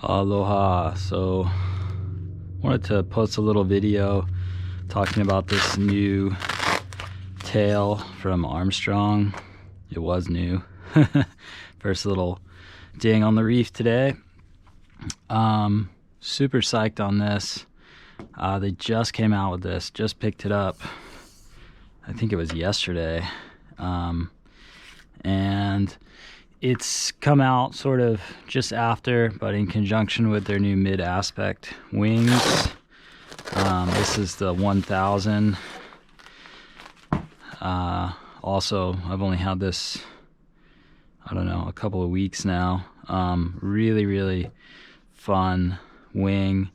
Aloha. So wanted to post a little video talking about this new tail from Armstrong. It was new. First little ding on the reef today. Super psyched on this. They just came out with this, just picked it up. I think it was yesterday. And it's come out sort of just after, but in conjunction with their new mid-aspect wings. This is the 1000. Also, I've only had this, I don't know, a couple of weeks now. Really fun wing.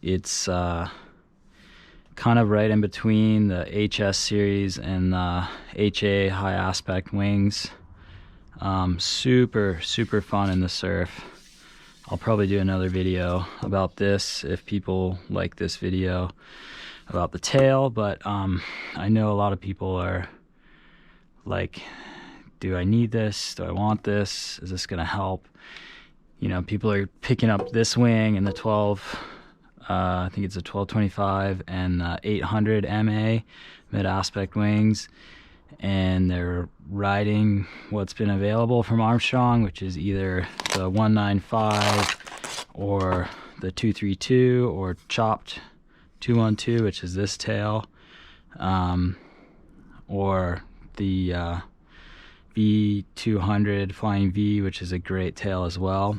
It's kind of right in between the HS series and the HA high aspect wings. Super fun in the surf. I'll probably do another video about this if people like this video about the tail, but I know a lot of people are like, do I need this? Do I want this? Is this gonna help? You know, people are picking up this wing and the 12, I think it's a 1225 and 800 MA mid-aspect wings, and they're riding what's been available from Armstrong, which is either the 195 or the 232 or chopped 212, which is this tail, or the V200 Flying V, which is a great tail as well.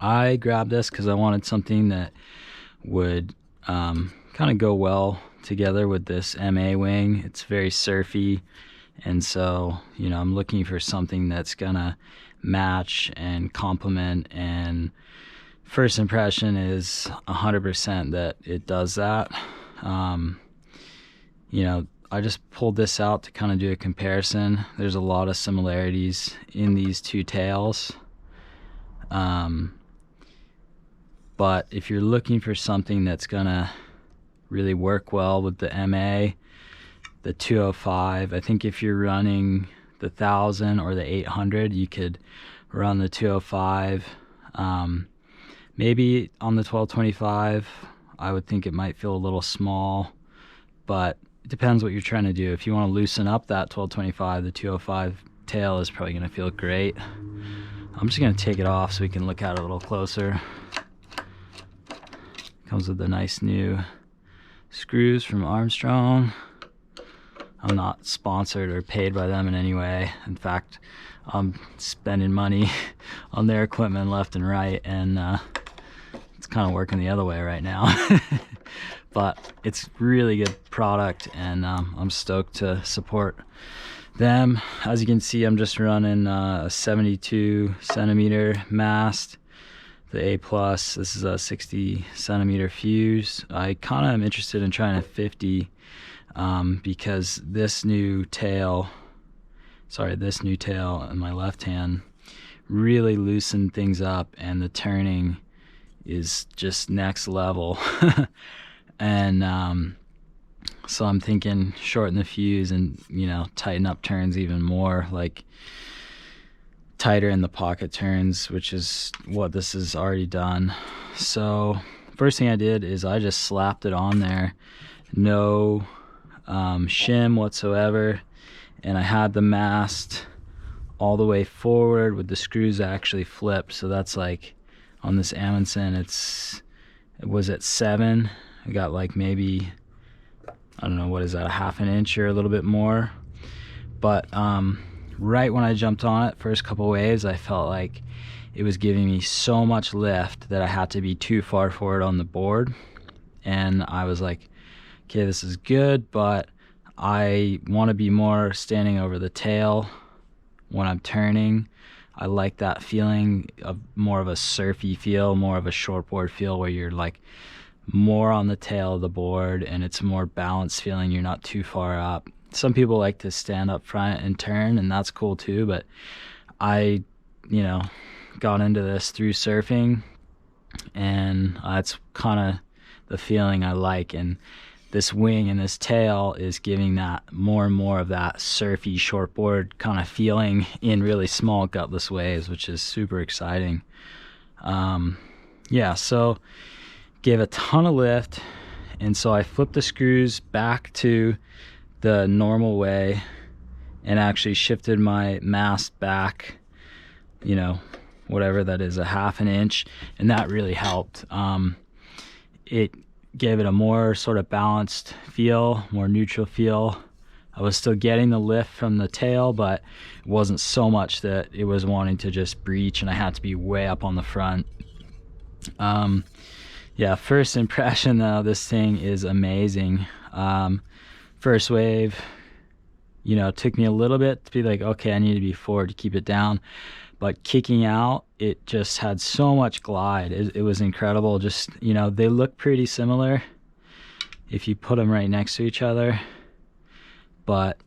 I grabbed this because I wanted something that would kind of go well together with this MA wing. It's very surfy, and so, you know, I'm looking for something that's gonna match and complement, and first impression is 100% that it does that. You know, I just pulled this out to kind of do a comparison. There's a lot of similarities in these two tails. But if you're looking for something that's gonna really work well with the MA, the 205, I think if you're running the 1000 or the 800, you could run the 205. Maybe on the 1225, I would think it might feel a little small, but it depends what you're trying to do. If you want to loosen up that 1225, the 205 tail is probably going to feel great. I'm just going to take it off so we can look at it a little closer. Comes with the nice new screws from Armstrong. I'm not sponsored or paid by them in any way. In fact, I'm spending money on their equipment left and right, and it's kind of working the other way right now. But it's really good product, and I'm stoked to support them. As you can see, I'm just running a 72 centimeter mast, the A+. This is a 60 centimeter fuse. I kind of am interested in trying a 50 because this new tail in my left hand really loosened things up, and the turning is just next level. And so I'm thinking shorten the fuse and, you know, tighten up turns even more, like tighter in the pocket turns, which is what this has already done. So first thing I did is I just slapped it on there, no shim whatsoever, and I had the mast all the way forward with the screws actually flipped. So that's like on this Amundsen, it was at 7. I got like maybe, I don't know, what is that, a half an inch or a little bit more. But right when I jumped on it, first couple waves, I felt like it was giving me so much lift that I had to be too far forward on the board. And I was like, okay, this is good, but I want to be more standing over the tail when I'm turning. I like that feeling of more of a surfy feel, more of a shortboard feel, where you're like more on the tail of the board and it's more balanced feeling. You're not too far up. Some people like to stand up front and turn, and that's cool too, but I, you know, got into this through surfing, and that's kind of the feeling I like. And this wing and this tail is giving that more and more of that surfy shortboard kind of feeling in really small gutless waves, which is super exciting. Yeah, so gave a ton of lift, and so I flipped the screws back to the normal way and actually shifted my mast back, whatever that is, a half an inch, and that really helped. It gave it a more sort of balanced feel, more neutral feel. I was still getting the lift from the tail, but it wasn't so much that it was wanting to just breach and I had to be way up on the front. Yeah, first impression though, this thing is amazing. First wave, it took me a little bit to be like, okay, I need to be forward to keep it down. But kicking out, it just had so much glide. It was incredible. Just, they look pretty similar if you put them right next to each other. But,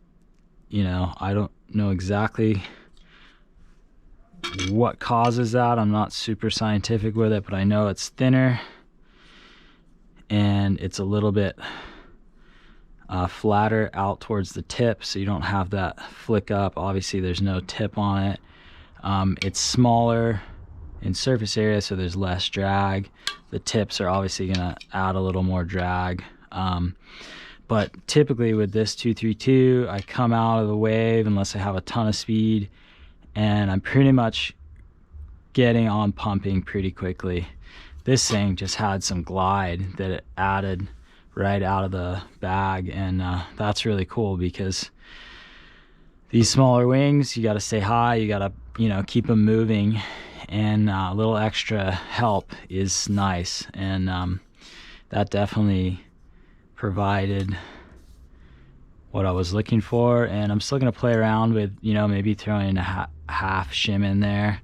I don't know exactly what causes that. I'm not super scientific with it, but I know it's thinner and it's a little bit flatter out towards the tip, so you don't have that flick up. Obviously, there's no tip on it. It's smaller in surface area, so there's less drag. The tips are obviously going to add a little more drag. But typically with this 232, I come out of the wave unless I have a ton of speed, and I'm pretty much getting on pumping pretty quickly. This thing just had some glide that it added right out of the bag, and that's really cool because these smaller wings, you got to stay high, you got to keep them moving, and a little extra help is nice, and that definitely provided what I was looking for. And I'm still going to play around with maybe throwing a half shim in there,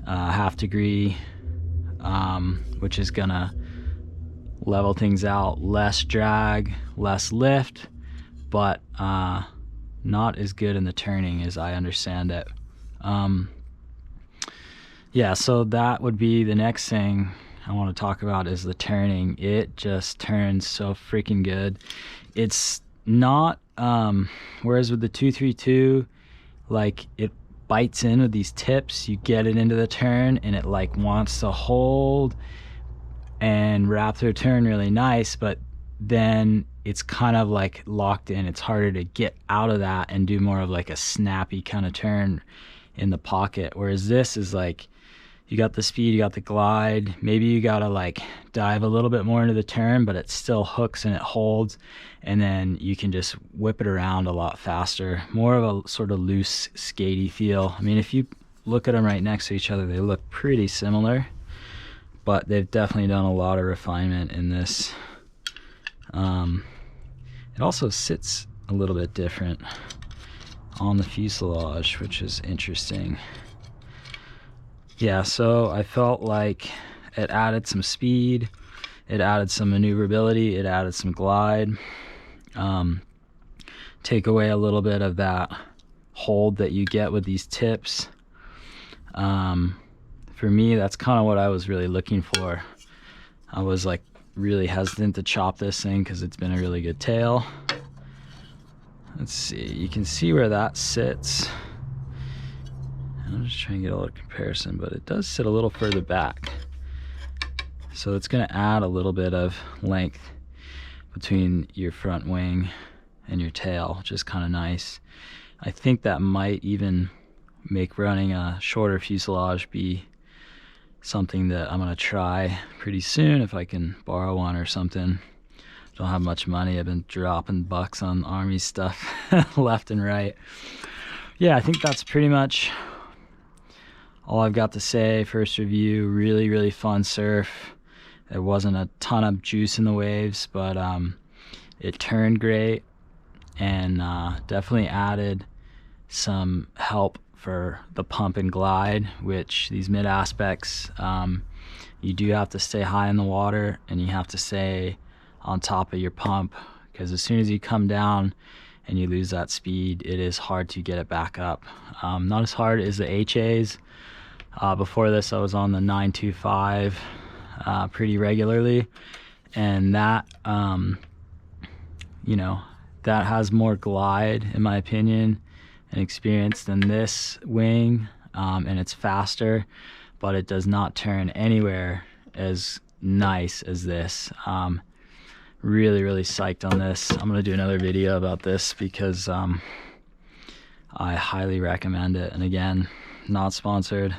half degree, which is gonna level things out. Less drag, less lift, but not as good in the turning as I understand it. Yeah, so that would be the next thing I want to talk about, is the turning. It just turns so freaking good. It's not whereas with the 232, like, it bites in with these tips, you get it into the turn and it like wants to hold and wrap through a turn really nice, but then it's kind of like locked in. It's harder to get out of that and do more of like a snappy kind of turn in the pocket, whereas this is like, you got the speed, you got the glide, maybe you gotta like dive a little bit more into the turn, but it still hooks and it holds, and then you can just whip it around a lot faster. More of a sort of loose, skatey feel. I mean, if you look at them right next to each other, they look pretty similar, but they've definitely done a lot of refinement in this. It also sits a little bit different on the fuselage, which is interesting. Yeah, so I felt like it added some speed, it added some maneuverability, it added some glide. Take away a little bit of that hold that you get with these tips. For me, that's kind of what I was really looking for. I was like really hesitant to chop this thing because it's been a really good tail. Let's see, you can see where that sits. I'm just trying to get a little comparison, but it does sit a little further back. So it's going to add a little bit of length between your front wing and your tail, which is kind of nice. I think that might even make running a shorter fuselage be something that I'm going to try pretty soon if I can borrow one or something. Don't have much money. I've been dropping bucks on Army stuff left and right. Yeah, I think that's pretty much all I've got to say. First review, really, really fun surf. There wasn't a ton of juice in the waves, but it turned great, and definitely added some help for the pump and glide, which these mid aspects, you do have to stay high in the water, and you have to stay on top of your pump, because as soon as you come down and you lose that speed, it is hard to get it back up. Not as hard as the HAs. Before this, I was on the 925 pretty regularly, and that that has more glide, in my opinion, and experience than this wing, and it's faster, but it does not turn anywhere as nice as this. Really psyched on this. I'm gonna do another video about this because I highly recommend it. And again, not sponsored,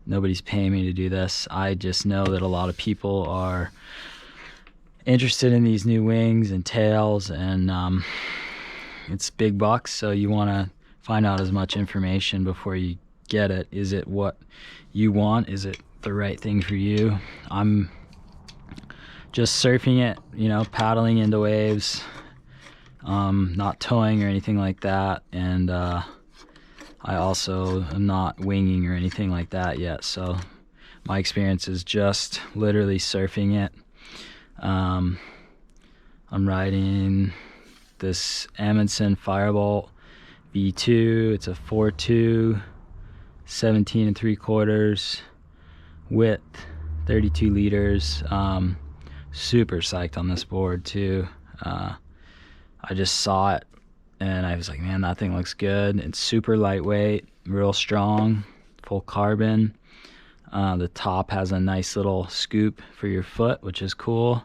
nobody's paying me to do this. I just know that a lot of people are interested in these new wings and tails, and it's big bucks, so you want to find out as much information before you get it. Is it what you want? Is it the right thing for you? I'm just surfing it, paddling into waves, not towing or anything like that, and I also am not winging or anything like that yet. So my experience is just literally surfing it. I'm riding this Amundsen Firebolt V2. It's a 4.2, 17 3/4 width, 32 liters. Super psyched on this board too. I just saw it and I was like, man, that thing looks good. It's super lightweight, real strong, full carbon. The top has a nice little scoop for your foot, which is cool.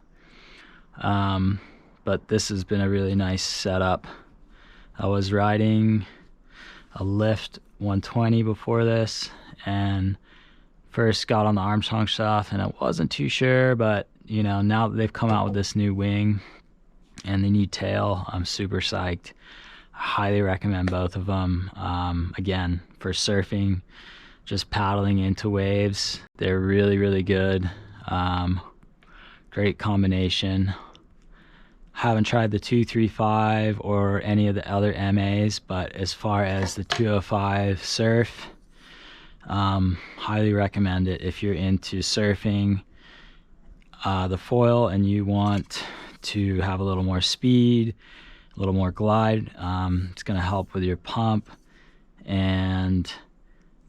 But this has been a really nice setup. I was riding a Lift 120 before this, and first got on the Armstrong stuff and I wasn't too sure, but now that they've come out with this new wing and the new tail, I'm super psyched. I highly recommend both of them. Again, for surfing, just paddling into waves, they're really good. Great combination. Haven't tried the 235 or any of the other MAs, but as far as the 205 surf, highly recommend it if you're into surfing the foil and you want to have a little more speed, a little more glide. It's going to help with your pump and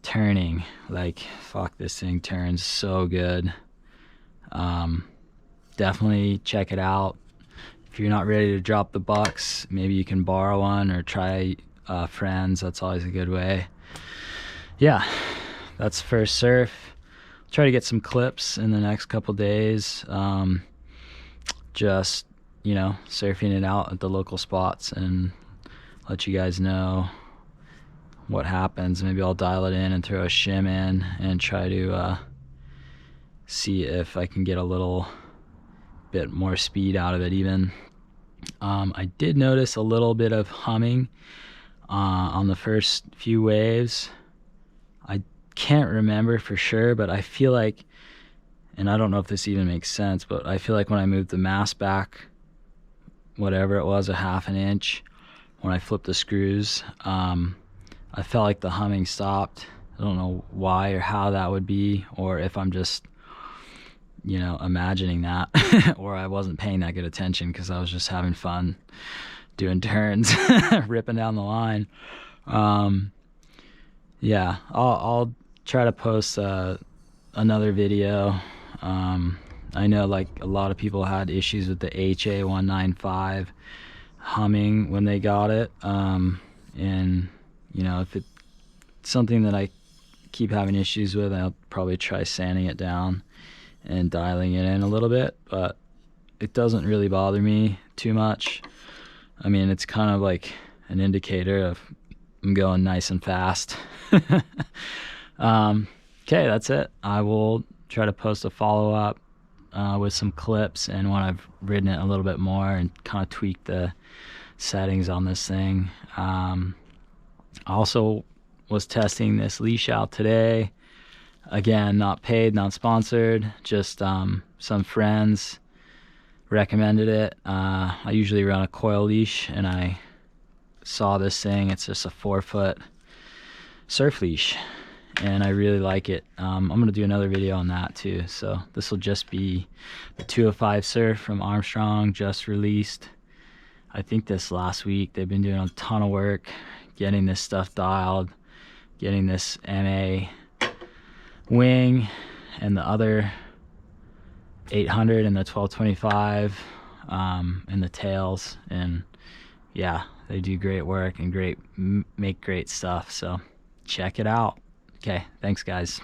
turning. Like, fuck, this thing turns so good. Definitely check it out. If you're not ready to drop the bucks, maybe you can borrow one or try friends. That's always a good way. Yeah, that's first surf. Try to get some clips in the next couple days. Just surfing it out at the local spots and let you guys know what happens. Maybe I'll dial it in and throw a shim in and try to see if I can get a little bit more speed out of it even. I did notice a little bit of humming on the first few waves. I can't remember for sure, but I feel like, and I don't know if this even makes sense, but I feel like when I moved the mast back, whatever it was, a half an inch, when I flipped the screws, I felt like the humming stopped. I don't know why or how that would be, or if I'm just imagining that or I wasn't paying that good attention because I was just having fun doing turns, ripping down the line. Yeah, I'll try to post another video. I know like a lot of people had issues with the HA195 humming when they got it, and if it's something that I keep having issues with, I'll probably try sanding it down and dialing it in a little bit, but it doesn't really bother me too much. I mean, it's kind of like an indicator of I'm going nice and fast. Okay, that's it. I will try to post a follow-up with some clips and when I've ridden it a little bit more and kind of tweak the settings on this thing. I also was testing this leash out today. Again, not paid, not sponsored, just some friends recommended it. I usually run a coil leash and I saw this thing. It's just a 4-foot surf leash and I really like it. I'm going to do another video on that too. So this will just be the 205 surf from Armstrong, just released. I think this last week. They've been doing a ton of work getting this stuff dialed, getting this MA wing and the other 800 and the 1225 and the tails, and yeah, they do great work and make great stuff, so check it out. Okay, thanks guys.